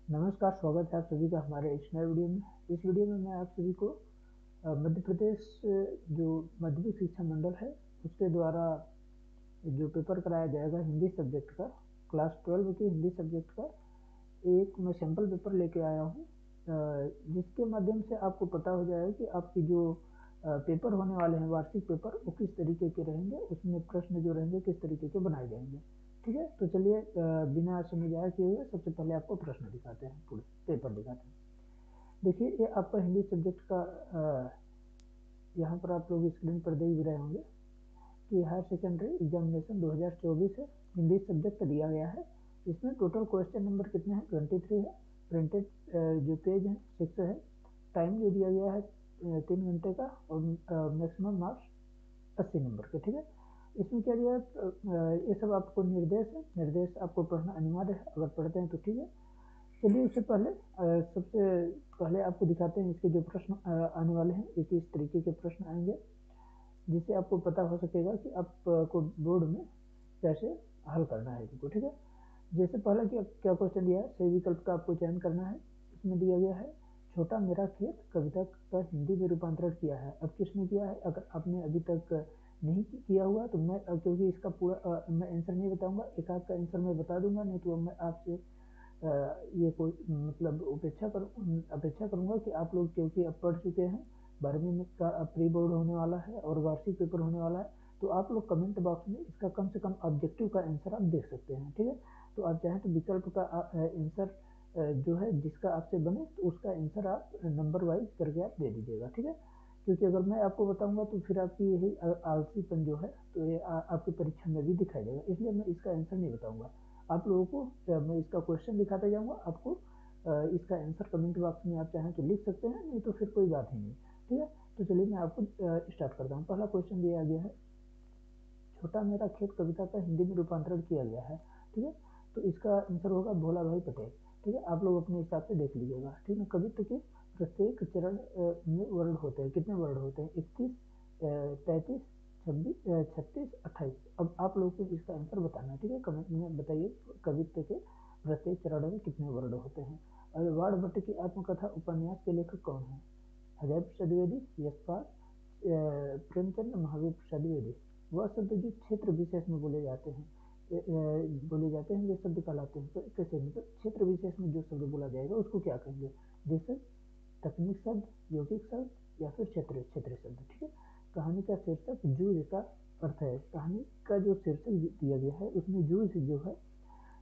नमस्कार, स्वागत है आप सभी का हमारे इस नए वीडियो में। इस वीडियो में मैं आप सभी को मध्य प्रदेश जो माध्यमिक शिक्षा मंडल है उसके द्वारा जो पेपर कराया जाएगा हिंदी सब्जेक्ट का, क्लास 12 के हिंदी सब्जेक्ट का एक मैं सैम्पल पेपर लेके आया हूँ, जिसके माध्यम से आपको पता हो जाएगा कि आपकी जो पेपर होने वाले हैं वार्षिक पेपर वो किस तरीके के रहेंगे, उसमें प्रश्न जो रहेंगे किस तरीके के बनाए जाएंगे। ठीक है, तो चलिए बिना समय जाया किए हुए सबसे पहले आपको प्रश्न दिखाते हैं, पूरे पेपर दिखाते हैं। देखिए, ये आपका हिंदी सब्जेक्ट का यहाँ पर आप लोग स्क्रीन पर देख भी रहे होंगे कि हायर सेकेंडरी एग्जामिनेशन 2024 है, हिंदी सब्जेक्ट दिया गया है। इसमें टोटल क्वेश्चन नंबर कितने हैं? 23 है। प्रिंटेड जो पेज है 6 है। टाइम जो दिया गया है 3 घंटे का और मैक्सिमम मार्क्स 80 नंबर के। ठीक है, इसमें क्या दिया है, ये सब आपको निर्देश है, निर्देश आपको पढ़ना अनिवार्य है, अगर पढ़ते हैं तो ठीक है। चलिए, इससे पहले सबसे पहले आपको दिखाते हैं इसके जो प्रश्न आने वाले हैं, एक इस तरीके के प्रश्न आएंगे जिससे आपको पता हो सकेगा कि आपको बोर्ड में कैसे हल करना है इनको। ठीक है, जैसे पहला क्या क्या क्वेश्चन दिया है, सही विकल्प का आपको चयन करना है। इसमें दिया गया है छोटा मेरा खेत कविता का हिंदी में रूपांतरण किया है। अब किसने किया है? अगर आपने अभी तक नहीं किया हुआ तो मैं क्योंकि इसका पूरा मैं आंसर नहीं बताऊंगा, एक आध का आंसर मैं बता दूंगा, नहीं तो मैं आपसे ये कोई मतलब अपेक्षा करूंगा कि आप लोग क्योंकि अब पढ़ चुके हैं, 12वीं में का प्री बोर्ड होने वाला है और वार्षिक पेपर होने वाला है, तो आप लोग कमेंट बॉक्स में इसका कम से कम ऑब्जेक्टिव का आंसर आप देख सकते हैं। ठीक है, तो आप चाहें तो विकल्प का आंसर जो है जिसका आपसे बने तो उसका आंसर आप नंबर वाइज करके आप दे दीजिएगा। ठीक है, क्योंकि अगर मैं आपको बताऊंगा तो फिर आपकी यही आलसीपन जो है तो ये आपकी परीक्षा में भी दिखाई देगा, इसलिए मैं इसका आंसर नहीं बताऊंगा। आप लोगों को मैं इसका क्वेश्चन दिखाते जाऊंगा, आपको इसका आंसर कमेंट बॉक्स में आप चाहें तो लिख सकते हैं, नहीं तो फिर कोई बात ही नहीं। ठीक है, तो चलिए मैं आपको स्टार्ट करता हूँ। पहला क्वेश्चन दिया गया है छोटा मेरा खेत कविता का हिंदी में रूपांतरण किया गया है। ठीक है, तो इसका आंसर होगा भोला भाई पटेल। ठीक है, आप लोग अपने हिसाब से देख लीजिएगा। ठीक है, कवित्व के प्रत्येक चरण में वर्ण होते हैं, कितने वर्ण होते हैं? 31, 33, 26, 36, 28। अब आप लोगों को इसका आंसर बताना है। ठीक है, कमेंट में बताइए कवित्व के प्रत्येक चरण में कितने वर्ण होते हैं। और वाणभट्ट की आत्मकथा उपन्यास के लेखक कौन है? अजय प्रसाद द्विवेदी, यशपाल, प्रेमचंद, महावीर प्रसाद द्विवेदी। वह शब्द जो क्षेत्र विशेष में बोले जाते हैं वे शब्द कहलाते हैं। तो कैसे, मतलब क्षेत्र विशेष में जो शब्द बोला जाएगा उसको क्या कहेंगे? जैसे तकनीक शब्द, यौगिक शब्द या फिर क्षेत्रीय क्षेत्रीय शब्द। ठीक है, कहानी का शीर्षक जूझ का अर्थ है। कहानी का जो शीर्षक दिया गया है उसमें जूझ जो है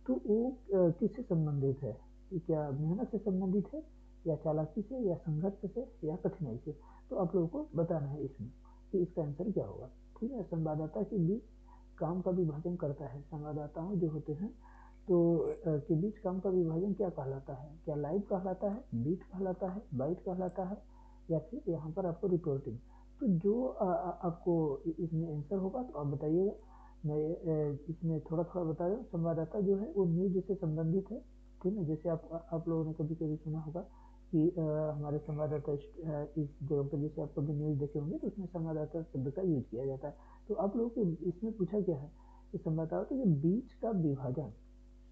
तो वो किससे संबंधित है? क्या मेहनत से संबंधित है या चालाकी से या संघर्ष से या कठिनाई से? तो आप लोगों को बताना है इसमें कि इसका आंसर क्या होगा। ठीक है, संवाददाता के बीच काम का विभाजन करता है। संवाददाताओं जो होते हैं तो के बीच काम का विभाजन क्या कहलाता है? क्या लाइव कहलाता है, बीट कहलाता है, बाइट कहलाता है या फिर यहाँ पर आपको रिपोर्टिंग? तो जो आपको इसमें आंसर होगा तो आप बताइएगा। मैं इसमें थोड़ा थोड़ा बता रहा हूँ। संवाददाता जो है वो न्यूज से संबंधित है। ठीक है, जैसे आप लोगों ने कभी कभी सुना होगा कि हमारे संवाददाता इस जगह पर, जैसे आप कभी न्यूज देखे होंगे तो उसमें संवाददाता शब्द का यूज किया जाता है। तो आप लोगों को इसमें पूछा गया है कि संवाददाता के बीच का विभाजन,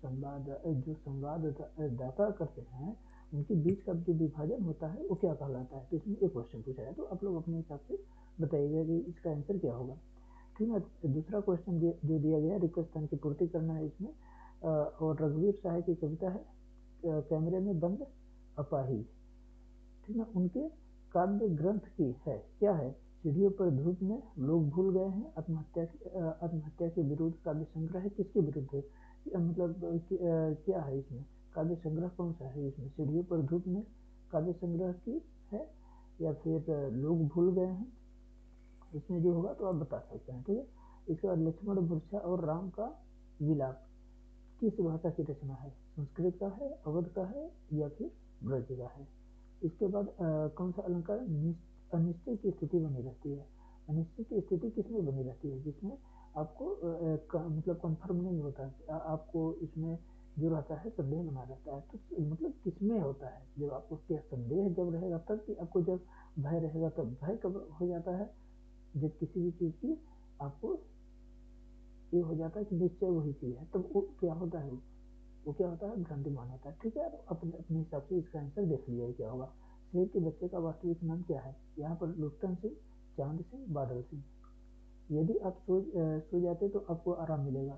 जो संवाददाता करते हैं उनके बीच का जो विभाजन होता है वो क्या कहलाता है? तो इसमें एक क्वेश्चन पूछा है, तो आप लोग अपने हिसाब से बताइएगा कि इसका आंसर क्या होगा। ठीक है, दूसरा क्वेश्चन जो दिया गया है रिक्त स्थान की पूर्ति करना है इसमें। और रघुवीर साहब की कविता है कैमरे में बंद अपाहिज। ठीक है, उनके काव्य ग्रंथ की है क्या है? सीढ़ियों पर धूप में, लोग भूल गए हैं, आत्महत्या के विरुद्ध काव्य संग्रह है। किसके विरुद्ध है? मतलब क्या है इसमें? काव्य संग्रह कौन सा है इसमें? सीढ़ियों पर धूप में काव्य संग्रह की है या फिर लोग भूल गए हैं? इसमें जो होगा तो आप बता सकते हैं। ठीक है, इसके बाद लक्ष्मण मूर्छा और राम का विलाप किस भाषा की रचना है? संस्कृत का है, अवध का है या फिर ब्रज का है? इसके बाद कौन सा अलंकार अनिश्चय की स्थिति बनी रहती है? अनिश्चय की स्थिति किसमें बनी रहती है? जिसमें आपको मतलब कंफर्म नहीं होता है, आपको इसमें जो रहता है संदेह बना रहता है। तो मतलब किसमें होता है? जब आपको क्या संदेह जब रहेगा तब, कि आपको जब भय रहेगा तब? भय कब हो जाता है? जब किसी भी चीज की आपको ये हो जाता है कि निश्चय वही चीज है, तब वो क्या होता है? वो क्या होता है, भ्रांतिमान होता है। ठीक है, तो अपने अपने हिसाब से इसका आंसर देख लिया क्या होगा। शेर के बच्चे का वास्तविक नाम क्या है? यहाँ पर लुप्तन सिंह, चांद सिंह, बादल सिंह। यदि आप सो जाते तो आपको आराम मिलेगा।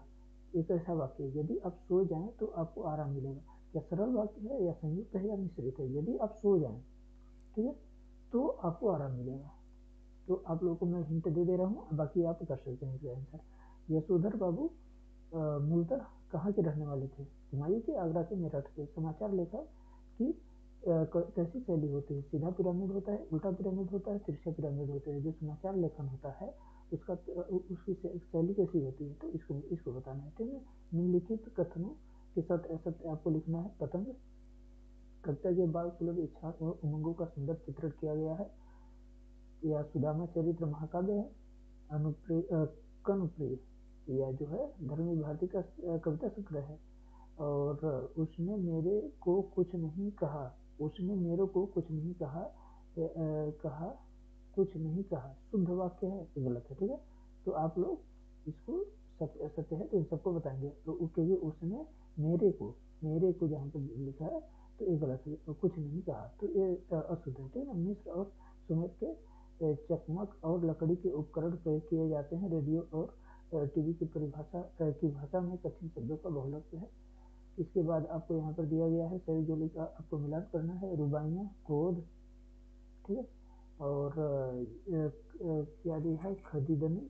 एक ऐसा वाक्य है, यदि आप सो जाएं तो आपको आराम मिलेगा। क्या सरल वाक्य है या संयुक्त है या मिश्रित है? यदि आप सो जाएं, ठीक है, तो आपको आराम मिलेगा। तो आप लोगों को मैं हिंट दे दे रहा हूँ, बाकी आप कर सकते हैं इसका आंसर। यशोधर बाबू मूलतः कहाँ के रहने वाले थे? हुमायूं के, आगरा के, मेरठ के। समाचार लेखक की कैसी शैली होती है? सीधा पिरामिड होता है, उल्टा पिरामिड होता है, तिरछा पिरामिड होता है? जो समाचार लेखन होता है उसका उसकी शैली कैसी होती है? तो इसको इसको बताना है। ठीक है, निम्नलिखित कथनों के साथ सत्य आपको लिखना है। पतंग कविता के बाल सुलभ इच्छा और उमंगों का सुंदर चित्रण किया गया है, या सुदामा चरित्र महाकाव्य है, अनुप्रिय कनुप्रिय, या जो है धर्मी भारती का कविता संग्रह है। और उसने मेरे को कुछ नहीं कहा, उसने मेरे को कुछ नहीं कहा, कहा कुछ नहीं कहा, शुद्ध वाक्य है, ये गलत है। ठीक है, तो आप लोग इसको सत्य है तो इन सबको बताएंगे। तो क्योंकि उसने मेरे को जहाँ पर लिखा है तो ये गलत है, तो कुछ नहीं कहा, तो ये अशुद्ध है। ठीक है ना। मिस्र और सुमेर के चकमक और लकड़ी के उपकरण प्रयोग किए जाते हैं। रेडियो और टीवी की परिभाषा की भाषा में कठिन शब्दों का बहुलत्व है। इसके बाद आपको यहाँ पर दिया गया है सही जोली का आपको मिलान करना है। रुबाइयाँ, क्रोध, ठीक है, और क्या दिया है, खरीदने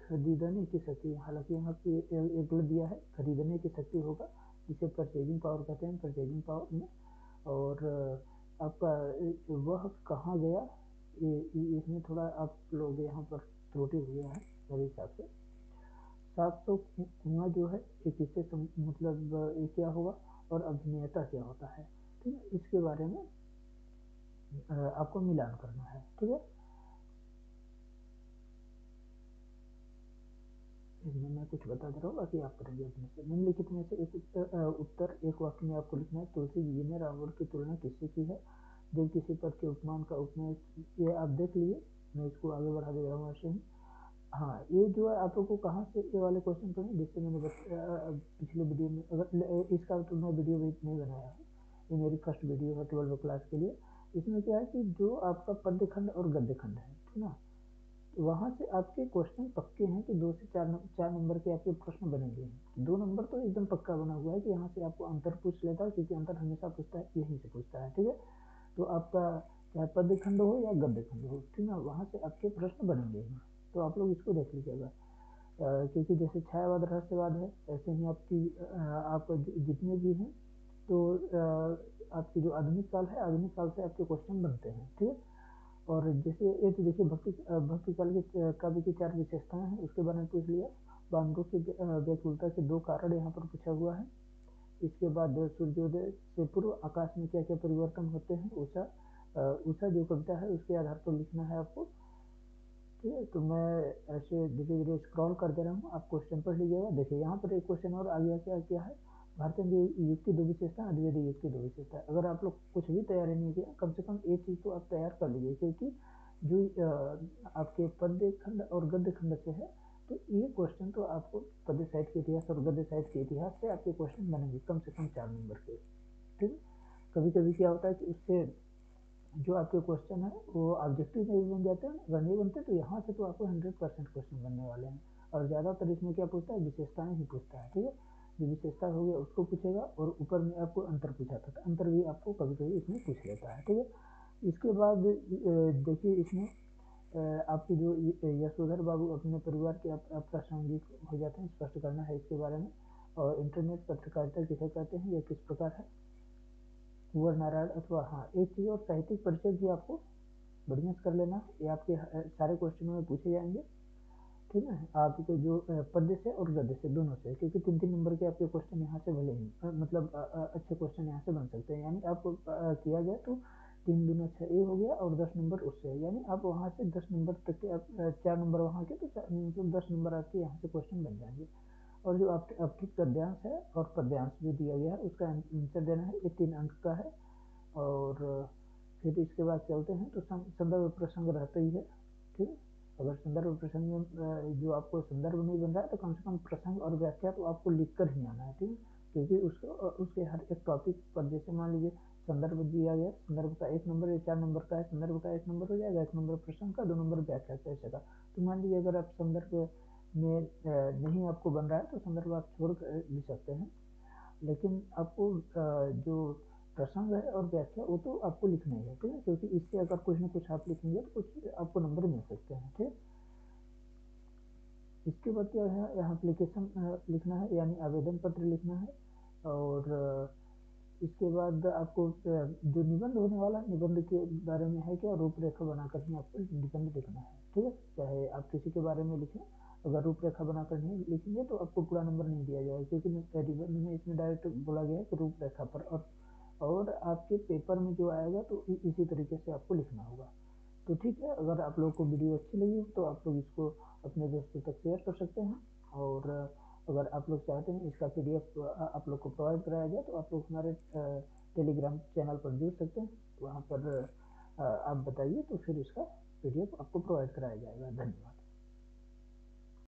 खरीदने की शक्ति। हालांकि यहाँ पे एक गलत दिया है, खरीदने की शक्ति होगा, जिसे परचेजिंग पावर कहते हैं, परचेजिंग पावर में। और आपका वह कहाँ गया, इसमें थोड़ा आप लोग यहाँ पर त्रुटि हुई है मेरे हिसाब से। 700 कुआं जो है ये किससे मतलब ये क्या होगा, और अभिनेता क्या होता है? ठीक है, इसके बारे में आपको मिलान करना है। ठीक है, इसमें मैं कुछ बता दे रहा हूँ, बाकी आप करेंगे अपने से। निम्नलिखित में से एक उत्तर एक वाक्य में आपको लिखना है। तुलसी जी ने रावण की तुलना किससे की है? जब किसी पद के उपमान का उपमेय, ये आप देख लिए, मैं इसको आगे बढ़ा दे रहा हूँ ऐसे ही। हाँ, ये जो है आप लोग को कहाँ से ये वाले क्वेश्चन पढ़े, जिससे मैंने पिछले वीडियो में, अगर इसका तो मैं वीडियो भी नहीं बनाया है, ये मेरी फर्स्ट वीडियो है 12वीं क्लास के लिए। इसमें क्या है कि जो आपका पद्य खंड और गद्य खंड है, ठीक ना, वहाँ से आपके क्वेश्चन पक्के हैं कि 2 से 4 नंबर के आपके प्रश्न बनेंगे। 2 नंबर तो एकदम पक्का बना हुआ है कि यहाँ से आपको अंतर पूछ लेता है, क्योंकि अंतर हमेशा पूछता है, यहीं से पूछता है। ठीक है, तो आपका चाहे पद्य खंड हो या गद्य खंड हो, ठीक ना, वहाँ से आपके प्रश्न बनेंगे ही। तो आप लोग इसको देख लीजिएगा। क्योंकि जैसे छायावाद रहस्यवाद है, ऐसे ही आपकी आप जितने भी हैं, तो आपकी जो आधुनिक काल है, आधुनिक काल से आपके क्वेश्चन बनते हैं। ठीक है, और जैसे ये तो देखिए भक्ति काल के काव्य की 4 विशेषताएं हैं, उसके बारे में पूछ लिया। बानरों की व्याकुलता के 2 कारण यहाँ पर पूछा हुआ है। इसके बाद सूर्योदय से पूर्व आकाश में क्या क्या परिवर्तन होते हैं, उषा उषा जो कविता है उसके आधार पर लिखना है आपको। ठीक है, तो मैं ऐसे धीरे धीरे स्क्रॉल कर दे रहा हूँ, आप क्वेश्चन पढ़ लीजिएगा। देखिए यहाँ पर एक क्वेश्चन और आ गया, क्या क्या है, भारतीय युग की 2 विशेषता, अद्वितीय युग की 2 विशेषता। अगर आप लोग कुछ भी तैयारी नहीं किया, कम से कम एक चीज़ तो आप तैयार कर लीजिए, क्योंकि जो आपके पद्य खंड और गद्य खंड से है, तो ये क्वेश्चन तो आपको पद्य साहित्य के इतिहास और गद्य साहित्य के इतिहास से आपके क्वेश्चन बनेंगे कम से कम 4 नंबर के। ठीक है, कभी कभी क्या होता है कि उससे जो आपके क्वेश्चन है वो ऑब्जेक्टिव में भी बन जाते हैं, अगर नहीं बनते तो यहाँ से तो आपको 100% क्वेश्चन बनने वाले हैं। और ज़्यादातर इसमें क्या पूछता है, विशेषताएं ही पूछता है। ठीक है, जो विशेषता हो गया उसको पूछेगा, और ऊपर में आपको अंतर पूछा था, अंतर भी आपको कभी कभी इसमें पूछ लेता है। ठीक है, इसके बाद देखिए इसमें आपकी जो यशोधर बाबू अपने परिवार के अप्रासंगिक हो जाते हैं, स्पष्ट करना है इसके बारे में। और इंटरनेट पत्रकारिता किसे कहते हैं, यह किस प्रकार है? कुंवर नारायण अथवा, हाँ एक चीज़ और, साहित्यिक परिचय भी आपको बढ़िया से कर लेना, ये आपके सारे क्वेश्चनों में पूछे जाएंगे। ठीक है, आपको जो पद्य से और गद्य से दोनों से, क्योंकि 3-3 नंबर के आपके क्वेश्चन यहाँ से भले ही मतलब अच्छे क्वेश्चन यहाँ से बन सकते हैं। यानी आपको किया जाए तो 3 दूना 6 ये हो गया, और 10 नंबर उससे, यानी आप वहाँ से 10 नंबर तक के, आप 4 नंबर वहाँ के, तो मतलब 10 नंबर आपके यहाँ से क्वेश्चन बन जाएंगे। और जो आपकी पद्यांश है और पद्यांश जो दिया गया है उसका आंसर देना है, ये 3 अंक का है। और फिर इसके बाद चलते हैं, तो संदर्भ प्रसंग रहता ही है। ठीक है, अगर संदर्भ प्रसंग में जो आपको संदर्भ नहीं बन रहा है, तो कम से कम प्रसंग और व्याख्या तो आपको लिख कर ही आना है। ठीक है, क्योंकि उसके हर एक टॉपिक पर जैसे मान लीजिए संदर्भ दिया गया, संदर्भ का 1 नंबर या 4 नंबर का है, संदर्भ का 1 नंबर हो जाएगा, 1 नंबर प्रश्न का, 2 नंबर व्याख्या का ऐसे का। तो मान लीजिए अगर आप संदर्भ में नहीं आपको बन रहा है तो संदर्भ आप छोड़ भी सकते हैं, लेकिन आपको जो प्रसंग है और व्याख्या वो तो आपको लिखना ही है, ठीक है, क्योंकि इससे अगर कुछ ना कुछ आप लिखेंगे तो कुछ आपको नंबर मिल सकते हैं, ठीक। इसके बाद क्या है, यहाँ एप्लीकेशन लिखना है, यानी आवेदन पत्र लिखना है। और इसके बाद आपको जो निबंध होने वाला है, निबंध के बारे में है क्या, रूपरेखा बनाकर ही आपको निबंध लिखना है, ठीक है। चाहे आप किसी के बारे में लिखें, अगर रूपरेखा बनाकर नहीं लिखेंगे तो आपको पूरा नंबर नहीं दिया जाएगा, क्योंकि निबंध में इसमें डायरेक्ट बोला गया है कि रूपरेखा पर। और आपके पेपर में जो आएगा तो इसी तरीके से आपको लिखना होगा। तो ठीक है, अगर आप लोगों को वीडियो अच्छी लगी हो तो आप लोग इसको अपने दोस्तों तक शेयर कर सकते हैं। और अगर आप लोग चाहते हैं इसका पीडीएफ आप लोग को प्रोवाइड कराया जाए तो आप लोग हमारे टेलीग्राम चैनल पर जुड़ सकते हैं। वहाँ पर आप बताइए तो फिर इसका पीडीएफ आपको प्रोवाइड कराया जाएगा। धन्यवाद।